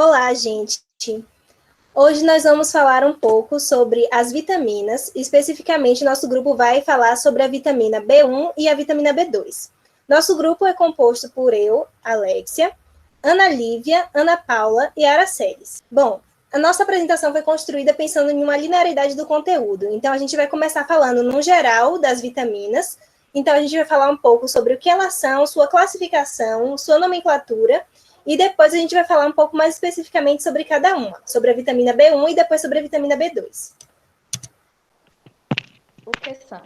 Olá, gente! Hoje nós vamos falar um pouco sobre as vitaminas, especificamente nosso grupo vai falar sobre a vitamina B1 e a vitamina B2. Nosso grupo é composto por eu, Alexia, Ana Lívia, Ana Paula e Araceles. Bom, a nossa apresentação foi construída pensando em uma linearidade do conteúdo, então a gente vai começar falando no geral das vitaminas, então a gente vai falar um pouco sobre o que elas são, sua classificação, sua nomenclatura, e depois a gente vai falar um pouco mais especificamente sobre cada uma, sobre a vitamina B1 e depois sobre a vitamina B2. O que são?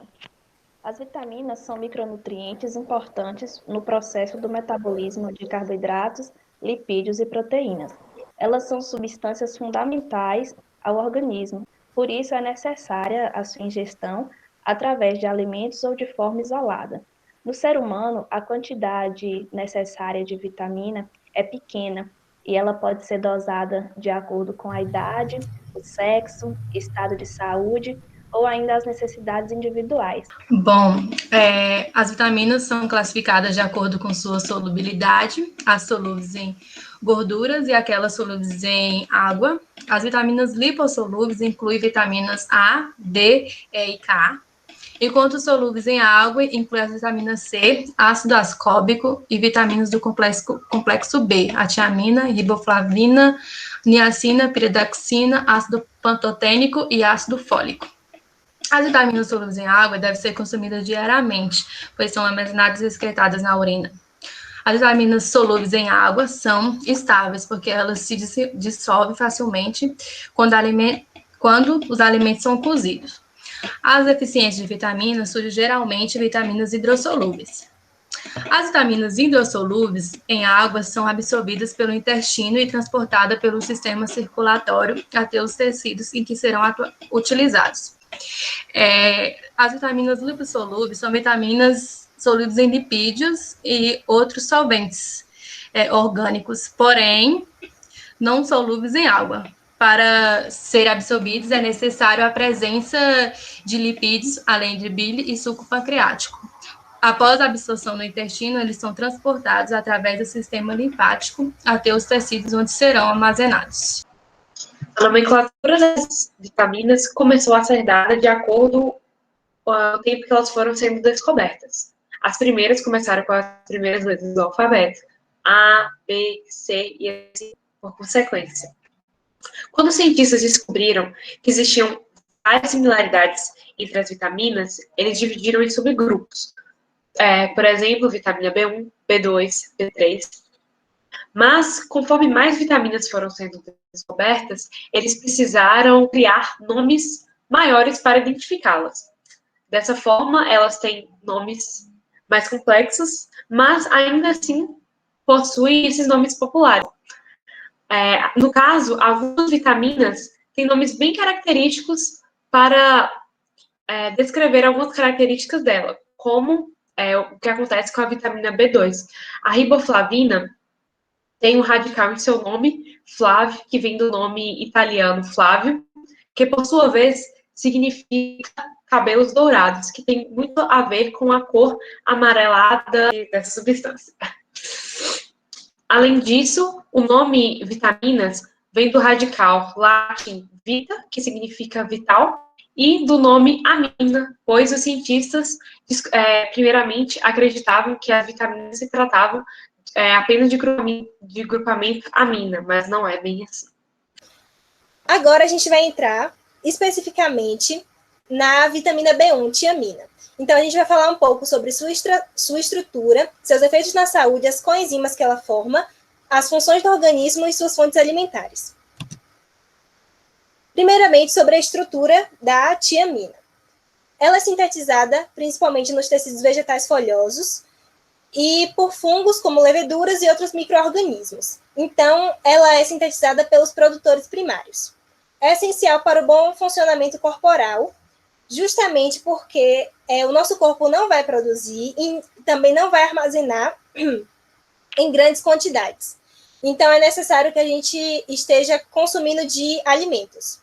As vitaminas são micronutrientes importantes no processo do metabolismo de carboidratos, lipídios e proteínas. Elas são substâncias fundamentais ao organismo, por isso é necessária a sua ingestão através de alimentos ou de forma isolada. No ser humano, a quantidade necessária de vitamina é pequena e ela pode ser dosada de acordo com a idade, o sexo, estado de saúde ou ainda as necessidades individuais. Bom, as vitaminas são classificadas de acordo com sua solubilidade, as solúveis em gorduras e aquelas solúveis em água. As vitaminas lipossolúveis incluem vitaminas A, D, E e K, enquanto solúveis em água incluem as vitaminas C, ácido ascórbico e vitaminas do complexo B, a tiamina, riboflavina, niacina, piridoxina, ácido pantotênico e ácido fólico. As vitaminas solúveis em água devem ser consumidas diariamente, pois são armazenadas e excretadas na urina. As vitaminas solúveis em água são estáveis, porque elas se dissolvem facilmente quando os alimentos são cozidos. As deficiências de vitaminas surgem geralmente vitaminas hidrossolúveis. As vitaminas hidrossolúveis em água são absorvidas pelo intestino e transportadas pelo sistema circulatório até os tecidos em que serão utilizados. As vitaminas lipossolúveis são vitaminas solúveis em lipídios e outros solventes orgânicos, porém não solúveis em água. Para serem absorvidos é necessário a presença de lipídios, além de bile e suco pancreático. Após a absorção no intestino, eles são transportados através do sistema linfático até os tecidos onde serão armazenados. A nomenclatura das vitaminas começou a ser dada de acordo com o tempo que elas foram sendo descobertas. As primeiras começaram com as primeiras letras do alfabeto, A, B, C e assim por consequência. Quando os cientistas descobriram que existiam várias similaridades entre as vitaminas, eles dividiram em subgrupos. Por exemplo, vitamina B1, B2, B3. Mas, conforme mais vitaminas foram sendo descobertas, eles precisaram criar nomes maiores para identificá-las. Dessa forma, elas têm nomes mais complexos, mas ainda assim possuem esses nomes populares. No caso, algumas vitaminas têm nomes bem característicos para descrever algumas características dela, como o que acontece com a vitamina B2. A riboflavina tem um radical em seu nome, Flávio, que vem do nome italiano Flávio, que por sua vez significa cabelos dourados, que tem muito a ver com a cor amarelada dessa substância. Além disso, o nome vitaminas vem do radical latim vita, que significa vital, e do nome amina, pois os cientistas, primeiramente, acreditavam que as vitaminas se tratavam apenas de grupamento amina, mas não é bem assim. Agora a gente vai entrar especificamente na vitamina B1, tiamina. Então a gente vai falar um pouco sobre sua estrutura, seus efeitos na saúde, as coenzimas que ela forma, as funções do organismo e suas fontes alimentares. Primeiramente, sobre a estrutura da tiamina. Ela é sintetizada principalmente nos tecidos vegetais folhosos e por fungos como leveduras e outros micro-organismos. Então, ela é sintetizada pelos produtores primários. É essencial para o bom funcionamento corporal, justamente porque o nosso corpo não vai produzir e também não vai armazenar em grandes quantidades. Então, é necessário que a gente esteja consumindo de alimentos.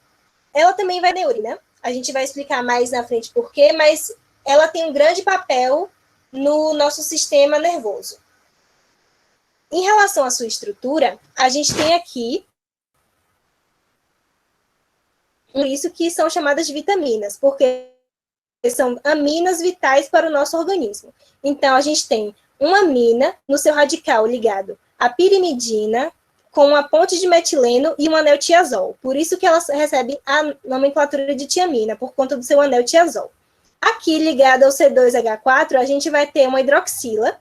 Ela também vai na urina, a gente vai explicar mais na frente por quê, mas ela tem um grande papel no nosso sistema nervoso. Em relação à sua estrutura, a gente tem aqui Por isso que são chamadas de vitaminas, porque são aminas vitais para o nosso organismo. Então, a gente tem uma amina no seu radical ligado à pirimidina, com uma ponte de metileno e um anel tiazol. Por isso que elas recebem a nomenclatura de tiamina, por conta do seu anel tiazol. Aqui, ligado ao C2H4, a gente vai ter uma hidroxila,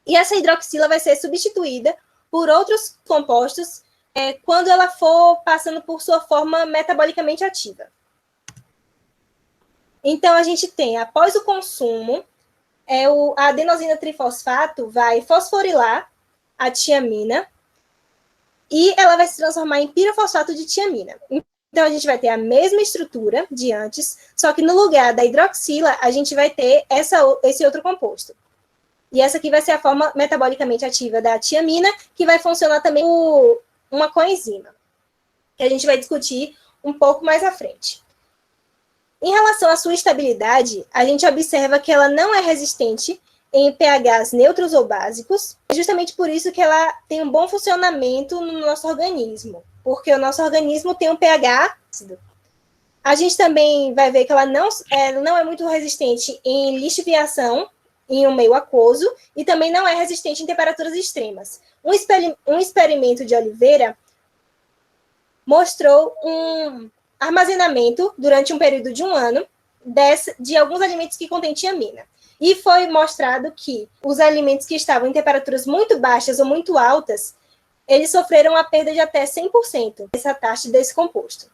e essa hidroxila vai ser substituída por outros compostos quando ela for passando por sua forma metabolicamente ativa. Então, a gente tem, após o consumo, a adenosina trifosfato vai fosforilar a tiamina e ela vai se transformar em pirofosfato de tiamina. Então, a gente vai ter a mesma estrutura de antes, só que no lugar da hidroxila, a gente vai ter esse outro composto. E essa aqui vai ser a forma metabolicamente ativa da tiamina, que vai funcionar também como uma coenzima, que a gente vai discutir um pouco mais à frente. Em relação à sua estabilidade, a gente observa que ela não é resistente em pHs neutros ou básicos, justamente por isso que ela tem um bom funcionamento no nosso organismo, porque o nosso organismo tem um pH ácido. A gente também vai ver que ela não é muito resistente em lixiviação, em um meio aquoso, e também não é resistente em temperaturas extremas. Um experimento de Oliveira mostrou um armazenamento, durante um período de 1 ano, de alguns alimentos que contêm tiamina. E foi mostrado que os alimentos que estavam em temperaturas muito baixas ou muito altas, eles sofreram a perda de até 100% dessa taxa desse composto.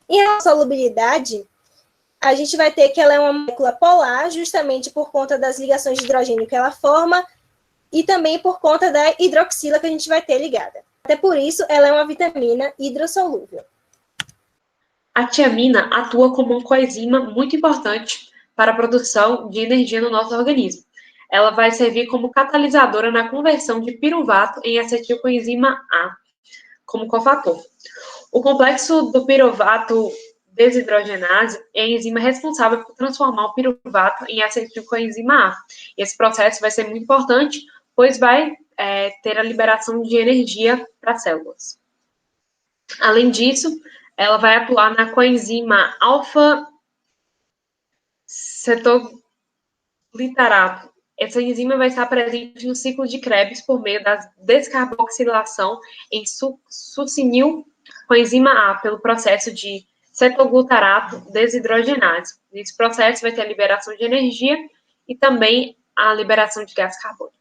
Em relação à solubilidade, a gente vai ter que ela é uma molécula polar, justamente por conta das ligações de hidrogênio que ela forma, e também por conta da hidroxila que a gente vai ter ligada. Até por isso, ela é uma vitamina hidrossolúvel. A tiamina atua como uma coenzima muito importante para a produção de energia no nosso organismo. Ela vai servir como catalisadora na conversão de piruvato em acetilcoenzima A, como cofator. O complexo do piruvato desidrogenase é a enzima responsável por transformar o piruvato em acetilcoenzima A. Esse processo vai ser muito importante, pois vai ter a liberação de energia para as células. Além disso, ela vai atuar na coenzima alfa-cetoglitarato. Essa enzima vai estar presente no ciclo de Krebs por meio da descarboxilação em succinil coenzima A, pelo processo de cetoglutarato desidrogenase. Nesse processo vai ter a liberação de energia e também a liberação de gás carbônico.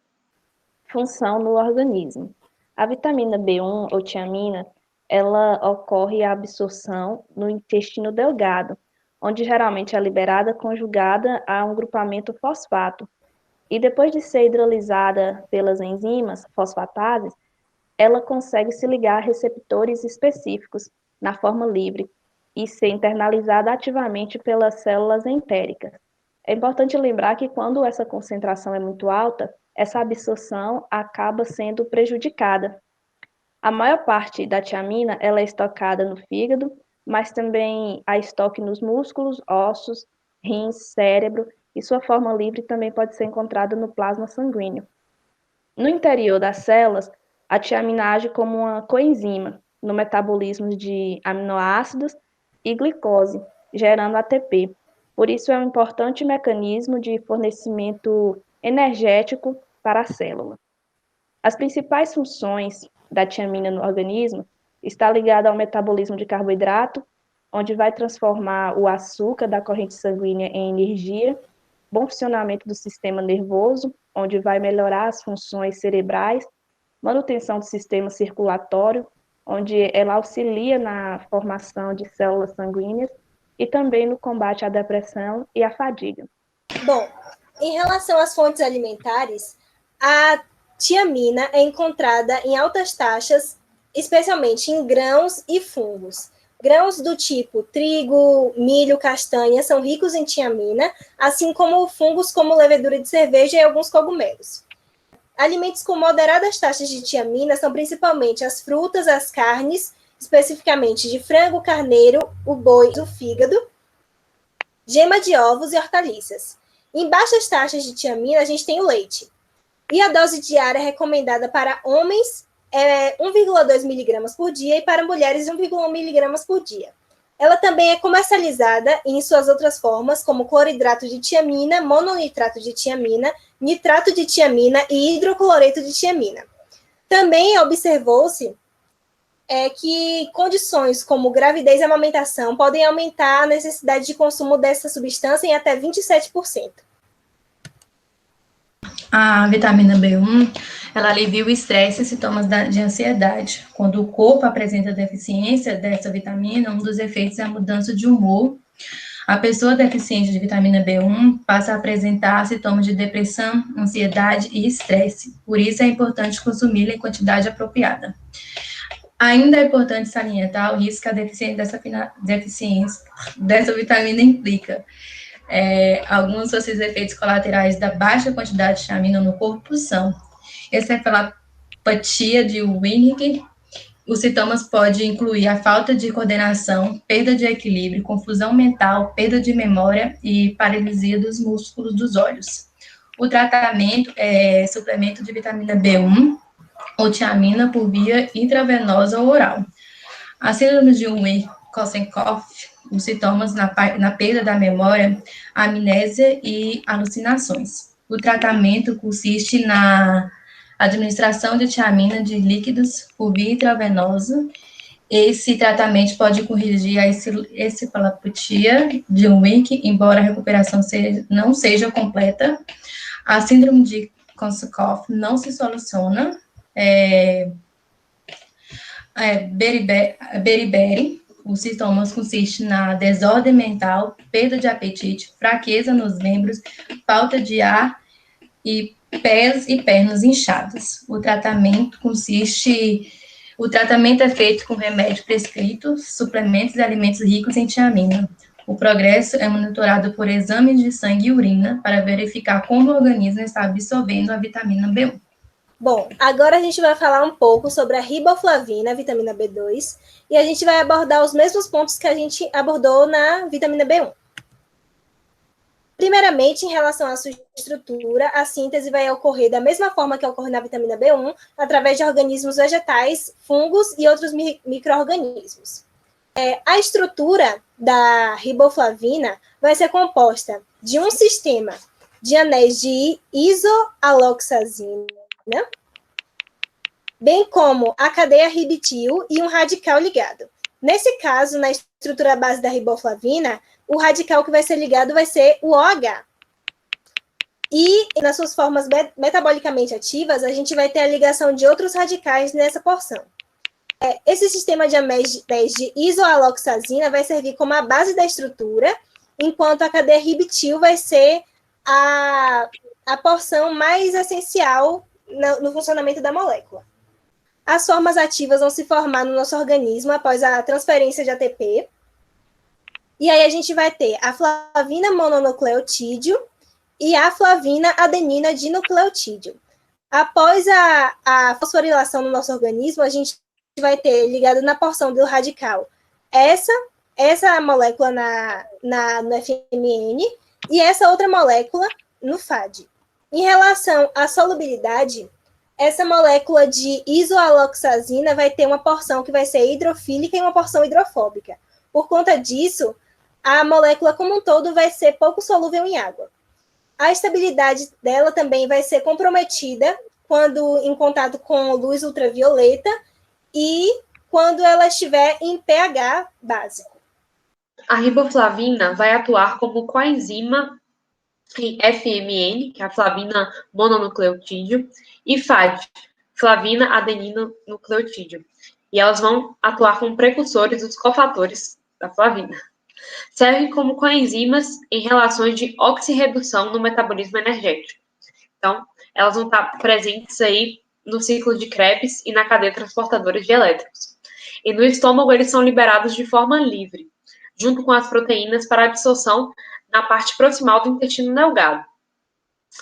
Função no organismo. A vitamina B1, ou tiamina, ela ocorre a absorção no intestino delgado, onde geralmente é liberada conjugada a um grupamento fosfato. E depois de ser hidrolisada pelas enzimas fosfatases, ela consegue se ligar a receptores específicos na forma livre e ser internalizada ativamente pelas células entéricas. É importante lembrar que quando essa concentração é muito alta, essa absorção acaba sendo prejudicada. A maior parte da tiamina ela é estocada no fígado, mas também há estoque nos músculos, ossos, rins, cérebro, e sua forma livre também pode ser encontrada no plasma sanguíneo. No interior das células, a tiamina age como uma coenzima no metabolismo de aminoácidos e glicose, gerando ATP. Por isso, é um importante mecanismo de fornecimento energético para a célula. As principais funções da tiamina no organismo está ligada ao metabolismo de carboidrato, onde vai transformar o açúcar da corrente sanguínea em energia, bom funcionamento do sistema nervoso, onde vai melhorar as funções cerebrais, manutenção do sistema circulatório, onde ela auxilia na formação de células sanguíneas e também no combate à depressão e à fadiga. Bom, em relação às fontes alimentares, a tiamina é encontrada em altas taxas, especialmente em grãos e fungos. Grãos do tipo trigo, milho, castanha são ricos em tiamina, assim como fungos como levedura de cerveja e alguns cogumelos. Alimentos com moderadas taxas de tiamina são principalmente as frutas, as carnes, especificamente de frango, carneiro, o boi e o fígado, gema de ovos e hortaliças. Em baixas taxas de tiamina, a gente tem o leite. E a dose diária recomendada para homens é 1,2 miligramas por dia e para mulheres 1,1 miligramas por dia. Ela também é comercializada em suas outras formas, como cloridrato de tiamina, mononitrato de tiamina, nitrato de tiamina e hidrocloreto de tiamina. Também observou-se que condições como gravidez e amamentação podem aumentar a necessidade de consumo dessa substância em até 27%. A vitamina B1, ela alivia o estresse e sintomas de ansiedade. Quando o corpo apresenta deficiência dessa vitamina, um dos efeitos é a mudança de humor. A pessoa deficiente de vitamina B1 passa a apresentar sintomas de depressão, ansiedade e estresse. Por isso é importante consumi-la em quantidade apropriada. Ainda é importante salientar o risco que a deficiência dessa vitamina implica. Alguns desses efeitos colaterais da baixa quantidade de tiamina no corpo são encefalopatia de Wernicke. Os sintomas podem incluir a falta de coordenação, perda de equilíbrio, confusão mental, perda de memória e paralisia dos músculos dos olhos. O tratamento é suplemento de vitamina B1 ou tiamina por via intravenosa ou oral. A síndrome de Wernicke-Korsakoff, os sintomas na perda da memória, amnésia e alucinações. O tratamento consiste na administração de tiamina de líquidos por via intravenosa. Esse tratamento pode corrigir a encefalopatia de Wernicke, embora a recuperação não seja completa. A síndrome de Korsakoff não se soluciona. Beriberi, os sintomas consistem na desordem mental, perda de apetite, fraqueza nos membros, falta de ar e pés e pernas inchadas. O tratamento é feito com remédio prescrito, suplementos e alimentos ricos em tiamina. O progresso é monitorado por exames de sangue e urina para verificar como o organismo está absorvendo a vitamina B1. Bom, agora a gente vai falar um pouco sobre a riboflavina, a vitamina B2, e a gente vai abordar os mesmos pontos que a gente abordou na vitamina B1. Primeiramente, em relação à sua estrutura, a síntese vai ocorrer da mesma forma que ocorre na vitamina B1, através de organismos vegetais, fungos e outros micro-organismos. A estrutura da riboflavina vai ser composta de um sistema de anéis de isoaloxazina, bem como a cadeia ribitil e um radical ligado. Nesse caso, na estrutura base da riboflavina, o radical que vai ser ligado vai ser o OH. E nas suas formas metabolicamente ativas, a gente vai ter a ligação de outros radicais nessa porção. Esse sistema de anéis de isoaloxazina vai servir como a base da estrutura, enquanto a cadeia ribitil vai ser a porção mais essencial no funcionamento da molécula. As formas ativas vão se formar no nosso organismo após a transferência de ATP. E aí a gente vai ter a flavina mononucleotídeo e a flavina adenina dinucleotídeo. Após a fosforilação no nosso organismo, a gente vai ter ligado na porção do radical essa molécula no FMN e essa outra molécula no FAD. Em relação à solubilidade, essa molécula de isoaloxazina vai ter uma porção que vai ser hidrofílica e uma porção hidrofóbica. Por conta disso, a molécula como um todo vai ser pouco solúvel em água. A estabilidade dela também vai ser comprometida quando em contato com luz ultravioleta e quando ela estiver em pH básico. A riboflavina vai atuar como coenzima em FMN, que é a flavina mononucleotídeo, e FAD, flavina adenina nucleotídeo. E elas vão atuar como precursores dos cofatores da flavina. Servem como coenzimas em relações de oxirredução no metabolismo energético. Então, elas vão estar presentes aí no ciclo de Krebs e na cadeia transportadora de elétrons. E no estômago, eles são liberados de forma livre, junto com as proteínas para absorção na parte proximal do intestino delgado.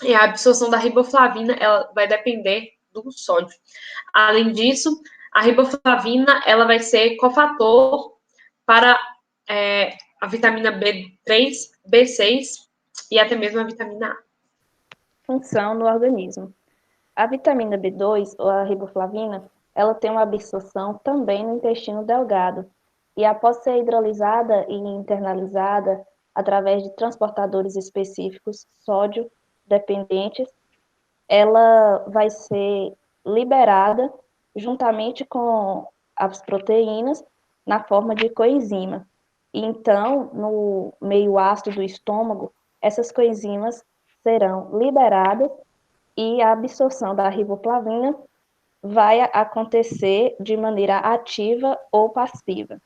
E a absorção da riboflavina ela vai depender do sódio. Além disso, a riboflavina ela vai ser cofator para a vitamina B3, B6 e até mesmo a vitamina A. Função no organismo. A vitamina B2, ou a riboflavina, ela tem uma absorção também no intestino delgado. E após ser hidrolisada e internalizada através de transportadores específicos sódio dependentes, ela vai ser liberada juntamente com as proteínas na forma de coenzima. E então, no meio ácido do estômago, essas coenzimas serão liberadas e a absorção da riboflavina vai acontecer de maneira ativa ou passiva.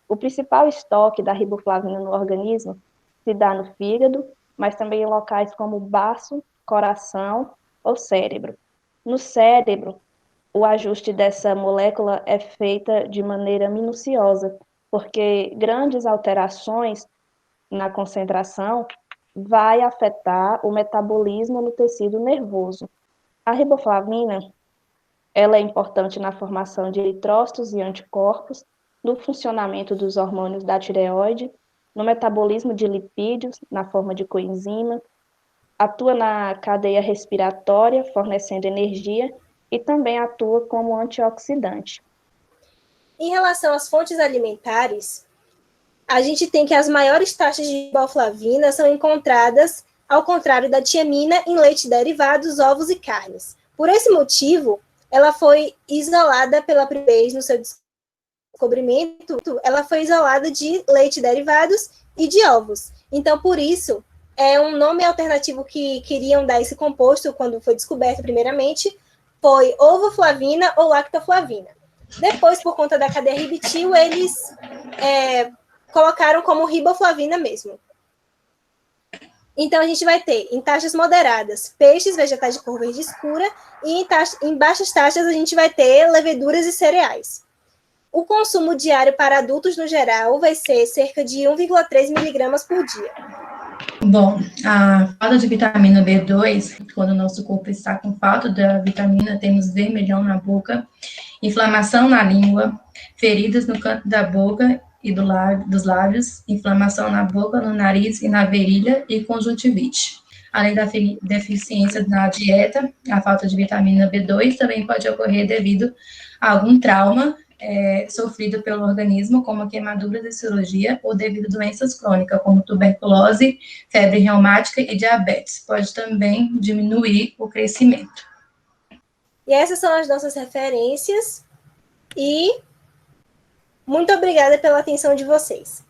O principal estoque da riboflavina no organismo se dá no fígado, mas também em locais como baço, coração ou cérebro. No cérebro, o ajuste dessa molécula é feita de maneira minuciosa, porque grandes alterações na concentração vai afetar o metabolismo no tecido nervoso. A riboflavina, ela é importante na formação de eritrócitos e anticorpos, no funcionamento dos hormônios da tireoide, no metabolismo de lipídios, na forma de coenzima, atua na cadeia respiratória, fornecendo energia, e também atua como antioxidante. Em relação às fontes alimentares, a gente tem que as maiores taxas de riboflavina são encontradas, ao contrário da tiamina, em leite derivados, ovos e carnes. Por esse motivo, ela foi isolada pela primeira vez no seu descobrimento, ela foi isolada de leite derivados e de ovos. Então, por isso, é um nome alternativo que queriam dar esse composto quando foi descoberto primeiramente, foi ovoflavina ou lactoflavina. Depois, por conta da cadeia ribitil, eles colocaram como riboflavina mesmo. Então, a gente vai ter, em taxas moderadas, peixes, vegetais de cor verde escura, e em baixas taxas a gente vai ter leveduras e cereais. O consumo diário para adultos, no geral, vai ser cerca de 1,3 miligramas por dia. Bom, a falta de vitamina B2, quando o nosso corpo está com falta da vitamina, temos vermelhão na boca, inflamação na língua, feridas no canto da boca e dos lábios, inflamação na boca, no nariz e na virilha e conjuntivite. Além da deficiência na dieta, a falta de vitamina B2 também pode ocorrer devido a algum trauma sofrido pelo organismo, como queimaduras e cirurgia, ou devido a doenças crônicas, como tuberculose, febre reumática e diabetes. Pode também diminuir o crescimento. E essas são as nossas referências. E muito obrigada pela atenção de vocês.